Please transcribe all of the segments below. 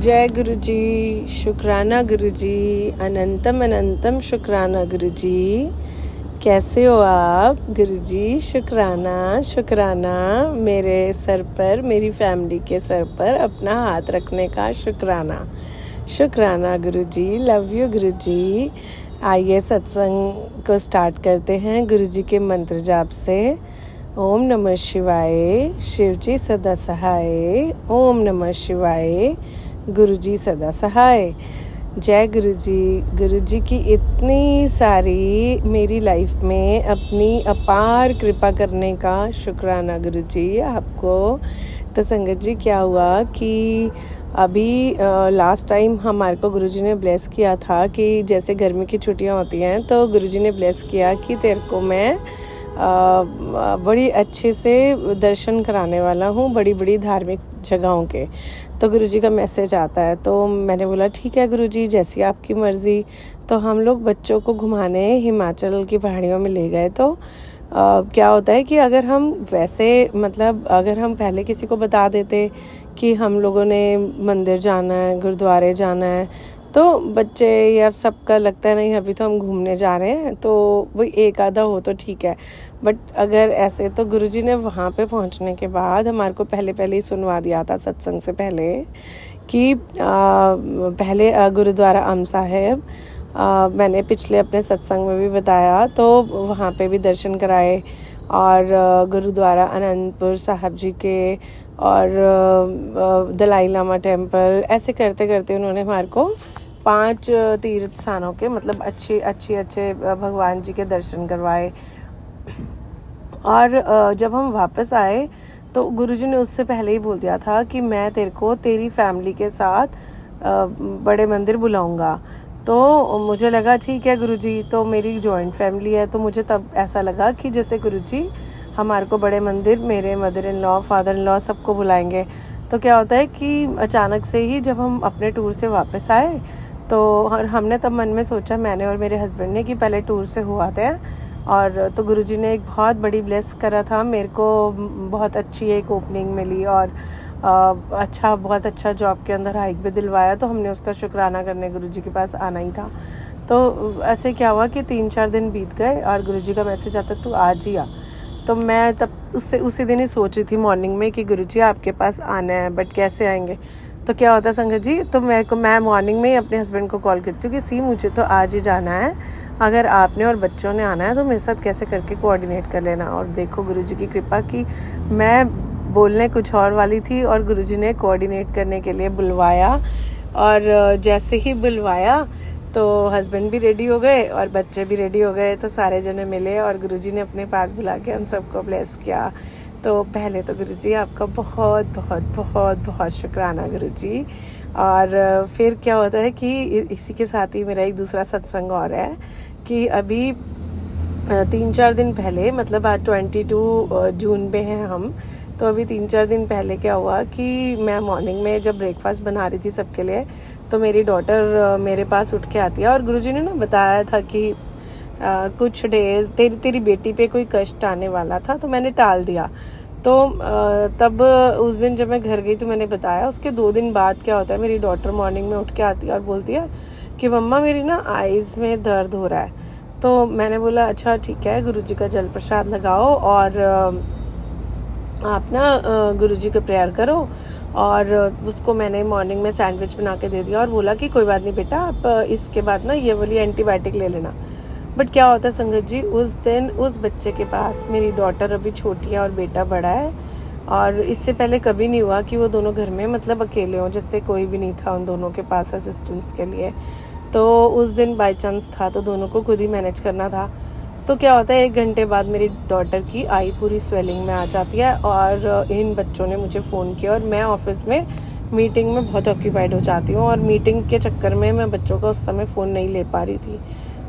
जय गुरु जी, शुक्राना गुरु जी, अनंतम अनंतम शुक्राना गुरु जी। कैसे हो आप गुरु जी? शुक्राना शुक्राना। मेरे सर पर, मेरी फैमिली के सर पर अपना हाथ रखने का शुक्राना। शुक्राना गुरु जी, लव यू गुरु जी। आइए सत्संग को स्टार्ट करते हैं गुरु जी के मंत्र जाप से। ओम नमः शिवाय, शिव जी सदा सहाय। ओम नमः शिवाय, गुरु जी सदा सहाय। जय गुरु जी की इतनी सारी मेरी लाइफ में अपनी अपार कृपा करने का शुक्राना गुरु जी आपको। तो संगत जी क्या हुआ कि अभी लास्ट टाइम हमारे को गुरु जी ने ब्लेस किया था कि जैसे गर्मी की छुट्टियां होती हैं तो गुरु जी ने ब्लेस किया कि तेरे को मैं बड़ी अच्छे से दर्शन कराने वाला हूँ, बड़ी बड़ी धार्मिक जगहों के। तो गुरुजी का मैसेज आता है तो मैंने बोला ठीक है गुरुजी, जैसी आपकी मर्ज़ी। तो हम लोग बच्चों को घुमाने हिमाचल की पहाड़ियों में ले गए। तो क्या होता है कि अगर हम वैसे अगर हम पहले किसी को बता देते कि हम लोगों ने मंदिर जाना है, गुरुद्वारे जाना है, तो बच्चे या सबका लगता है नहीं अभी तो हम घूमने जा रहे हैं, तो वही एक आधा हो तो ठीक है। बट अगर ऐसे तो गुरुजी ने वहाँ पे पहुँचने के बाद हमारे को पहले ही सुनवा दिया था सत्संग से पहले कि पहले गुरुद्वारा अम साहेब, मैंने पिछले अपने सत्संग में भी बताया, तो वहाँ पे भी दर्शन कराए और गुरुद्वारा आनंदपुर साहब जी के और दलाई लामा टेम्पल, ऐसे करते करते उन्होंने हमारे को 5 तीर्थ स्थानों के अच्छे भगवान जी के दर्शन करवाए। और जब हम वापस आए तो गुरुजी ने उससे पहले ही बोल दिया था कि मैं तेरे को तेरी फैमिली के साथ बड़े मंदिर बुलाऊंगा। तो मुझे लगा ठीक है गुरुजी, तो मेरी जॉइंट फैमिली है, तो मुझे तब ऐसा लगा कि जैसे गुरुजी हमारे को बड़े मंदिर, मेरे mother in law, father in law सबको बुलाएंगे। तो क्या होता है कि अचानक से ही जब हम अपने टूर से वापस आए तो हमने तब मन में सोचा, मैंने और मेरे हस्बैंड ने, कि पहले टूर से हो आते हैं। और तो गुरुजी ने एक बहुत बड़ी ब्लेस करा था मेरे को, बहुत अच्छी एक ओपनिंग मिली और बहुत अच्छा जॉब के अंदर हाइक भी दिलवाया। तो हमने उसका शुक्राना करने गुरुजी के पास आना ही था। तो ऐसे क्या हुआ कि 3-4 दिन बीत गए और गुरुजी का मैसेज आता तू आज ही आ। तो मैं तब उसी दिन ही सोच रही थी मॉर्निंग में कि गुरुजी आपके पास आना है, बट कैसे आएंगे। तो क्या होता है संगत जी, तो मैं मॉर्निंग में ही अपने हस्बैंड को कॉल करती हूँ कि मुझे तो आज ही जाना है, अगर आपने और बच्चों ने आना है तो मेरे साथ कैसे करके कोऑर्डिनेट कर लेना। और देखो गुरुजी की कृपा की मैं बोलने कुछ और वाली थी और गुरुजी ने कोऑर्डिनेट करने के लिए बुलवाया। और जैसे ही बुलवाया तो हस्बैंड भी रेडी हो गए और बच्चे भी रेडी हो गए। तो सारे जने मिले और गुरुजी ने अपने पास बुला के हम सबको ब्लेस किया। तो पहले तो गुरुजी आपका बहुत बहुत बहुत बहुत शुक्राना गुरुजी। और फिर क्या होता है कि इसी के साथ ही मेरा एक दूसरा सत्संग और है कि अभी 3-4 दिन पहले, मतलब आज 22 जून पे हैं हम, तो अभी 3-4 दिन पहले क्या हुआ कि मैं मॉर्निंग में जब ब्रेकफास्ट बना रही थी सबके लिए, तो मेरी डॉटर मेरे पास उठ के आती है और गुरुजी ने ना बताया था कि कुछ डेज तेरी बेटी पे कोई कष्ट आने वाला था, तो मैंने टाल दिया। तो तब उस दिन जब मैं घर गई तो मैंने बताया। उसके 2 दिन बाद क्या होता है, मेरी डॉटर मॉर्निंग में उठ के आती है और बोलती है कि मम्मा मेरी ना आइज़ में दर्द हो रहा है। तो मैंने बोला अच्छा ठीक है, गुरुजी का जल प्रसाद लगाओ और आप ना गुरुजी का प्रेयर करो। और उसको मैंने मॉर्निंग में सैंडविच बना के दे दिया और बोला कि कोई बात नहीं बेटा, आप इसके बाद ना ये वाली एंटीबायोटिक ले लेना। बट क्या होता है संगत जी, उस दिन उस बच्चे के पास, मेरी डॉटर अभी छोटी है और बेटा बड़ा है, और इससे पहले कभी नहीं हुआ कि वो दोनों घर में अकेले हों, जिससे कोई भी नहीं था उन दोनों के पास असिस्टेंस के लिए। तो उस दिन बाई चांस था तो दोनों को खुद ही मैनेज करना था। तो क्या होता है 1 घंटे बाद मेरी डॉटर की आई पूरी स्वेलिंग में आ जाती है और इन बच्चों ने मुझे फ़ोन किया और मैं ऑफिस में मीटिंग में बहुत ऑक्यूपाइड हो जाती हूँ और मीटिंग के चक्कर में मैं बच्चों का उस समय फ़ोन नहीं ले पा रही थी।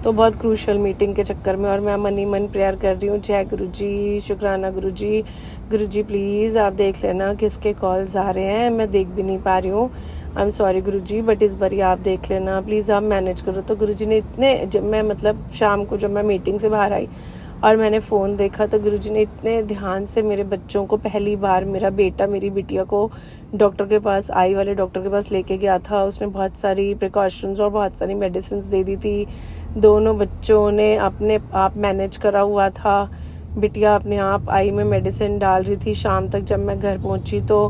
तो बहुत क्रूशल मीटिंग के चक्कर में, और मैं मन ही मन प्रेयर कर रही हूँ, जय गुरुजी, शुक्राना गुरुजी प्लीज़ आप देख लेना किसके कॉल्स आ रहे हैं, मैं देख भी नहीं पा रही हूँ। I am sorry Guruji, but इस बारी आप देख लेना प्लीज़, आप मैनेज करो। तो गुरुजी ने जब मैं शाम को जब मैं मीटिंग से बाहर आई और मैंने फ़ोन देखा तो गुरुजी ने इतने ध्यान से मेरे बच्चों को, पहली बार मेरा बेटा मेरी बिटिया को डॉक्टर के पास, आई वाले डॉक्टर के पास लेके गया था। उसने बहुत सारी प्रिकॉशंस और बहुत सारी मेडिसिन दे दी थी। दोनों बच्चों ने अपने आप मैनेज करा हुआ था। बिटिया अपने आप आई में मेडिसिन डाल रही थी। शाम तक जब मैं घर पहुंची तो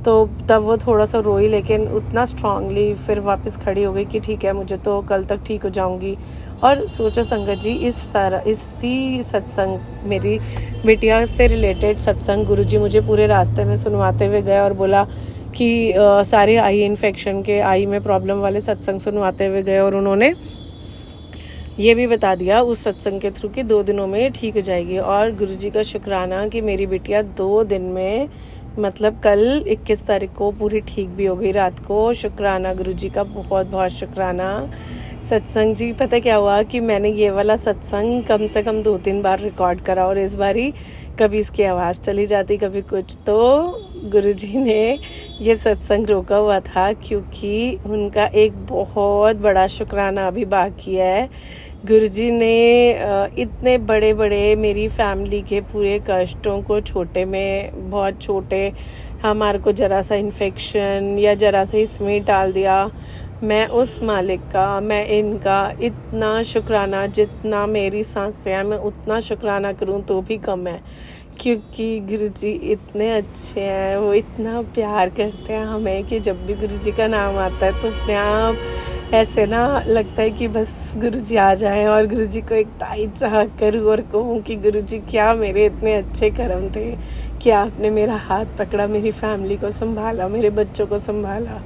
तब वो थोड़ा सा रोई, लेकिन उतना स्ट्रांगली फिर वापस खड़ी हो गई कि ठीक है, मुझे तो कल तक ठीक हो जाऊंगी। और सोचो संगत जी, इसी सत्संग, मेरी बिटिया से रिलेटेड सत्संग गुरुजी मुझे पूरे रास्ते में सुनवाते हुए गए और बोला कि सारे आई इन्फेक्शन के, आई में प्रॉब्लम वाले सत्संग सुनवाते हुए गए। और उन्होंने ये भी बता दिया उस सत्संग के थ्रू कि 2 दिनों में ठीक हो जाएगी। और गुरुजी का शुक्राना कि मेरी बिटिया 2 दिन में, मतलब कल 21 तारीख को पूरी ठीक भी हो गई रात को। शुक्राना गुरुजी का, बहुत बहुत शुक्राना। सत्संग जी, पता क्या हुआ कि मैंने ये वाला सत्संग कम से कम 2-3 बार रिकॉर्ड करा और इस बारी कभी इसकी आवाज़ चली जाती, कभी कुछ। तो गुरुजी ने ये सत्संग रोका हुआ था क्योंकि उनका एक बहुत बड़ा शुक्राना अभी बाकी है। गुरुजी ने इतने बड़े बड़े मेरी फैमिली के पूरे कष्टों को, छोटे में बहुत छोटे, हमारे को ज़रा सा इन्फेक्शन या ज़रा सा इसमें डाल दिया। मैं उस मालिक का, मैं इनका इतना शुक्राना, जितना मेरी सांसें हैं मैं उतना शुक्राना करूं तो भी कम है। क्योंकि गुरुजी इतने अच्छे हैं, वो इतना प्यार करते हैं हमें कि जब भी गुरुजी का नाम आता है तो अपने आप ऐसे ना लगता है कि बस गुरुजी आ जाएं और गुरुजी को एक टाइट सा हक करूं और कहूं कि गुरुजी क्या मेरे इतने अच्छे कर्म थे कि आपने मेरा हाथ पकड़ा, मेरी फैमिली को संभाला, मेरे बच्चों को संभाला।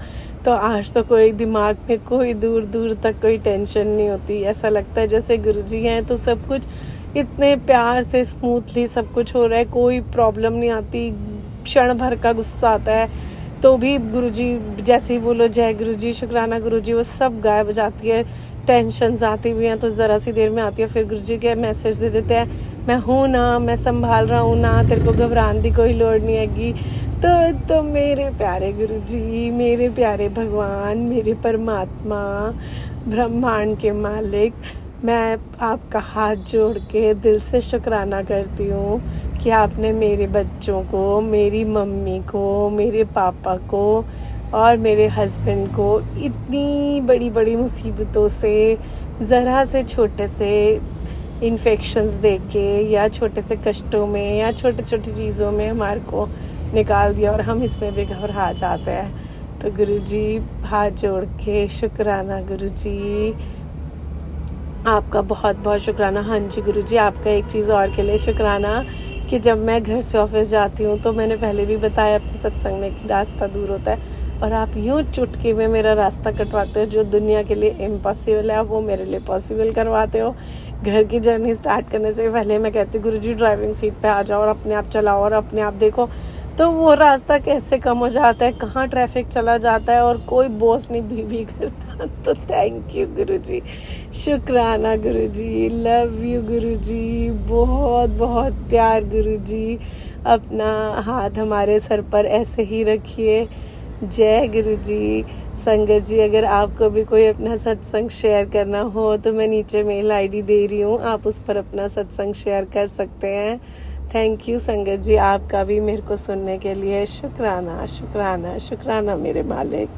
तो आज तो कोई दिमाग में कोई दूर दूर तक कोई टेंशन नहीं होती। ऐसा लगता है जैसे गुरुजी हैं तो सब कुछ इतने प्यार से स्मूथली सब कुछ हो रहा है, कोई प्रॉब्लम नहीं आती। क्षण भर का गुस्सा आता है तो भी गुरुजी जैसे ही बोलो जय गुरुजी, शुक्राना गुरुजी, वो सब गायब हो जाती है। टेंशन आती भी हैं तो ज़रा सी देर में आती है, फिर गुरुजी के मैसेज दे देते हैं, मैं हूँ ना, मैं संभाल रहा हूँ ना, तेरे को घबराने की कोई लोड़ नहीं हैगी। तो मेरे प्यारे गुरुजी, मेरे प्यारे भगवान, मेरे परमात्मा, ब्रह्मांड के मालिक, मैं आपका हाथ जोड़ के दिल से शुक्राना करती हूँ कि आपने मेरे बच्चों को, मेरी मम्मी को, मेरे पापा को और मेरे हस्बैंड को इतनी बड़ी बड़ी मुसीबतों से, ज़रा से छोटे से इन्फेक्शंस देके या छोटे से कष्टों में या छोटी छोटी चीज़ों में हमारे को निकाल दिया और हम इसमें भी घबरा जाते हैं। तो गुरुजी हाथ जोड़ के शुक्राना गुरुजी, आपका बहुत बहुत शुक्राना। हाँ जी गुरुजी, आपका एक चीज़ और के लिए शुक्राना कि जब मैं घर से ऑफिस जाती हूँ तो मैंने पहले भी बताया अपने सत्संग में कि रास्ता दूर होता है और आप यूँ चुटकी में मेरा रास्ता कटवाते हो। जो दुनिया के लिए इम्पॉसिबल है वो मेरे लिए पॉसिबल करवाते हो। घर की जर्नी स्टार्ट करने से पहले मैं कहती हूँ गुरुजी ड्राइविंग सीट पे आ जाओ और अपने आप चलाओ और अपने आप देखो तो वो रास्ता कैसे कम हो जाता है, कहाँ ट्रैफिक चला जाता है और कोई बॉस नहीं भी करता। तो थैंक यू गुरुजी, शुक्राना गुरुजी, लव यू गुरुजी, बहुत बहुत प्यार गुरुजी। अपना हाथ हमारे सर पर ऐसे ही रखिए। जय गुरुजी। संगत जी, अगर आपको भी कोई अपना सत्संग शेयर करना हो तो मैं नीचे मेल आईडी दे रही हूँ, आप उस पर अपना सत्संग शेयर कर सकते हैं। थैंक यू संगत जी, आपका भी मेरे को सुनने के लिए शुक्राना शुक्राना शुक्राना मेरे मालिक।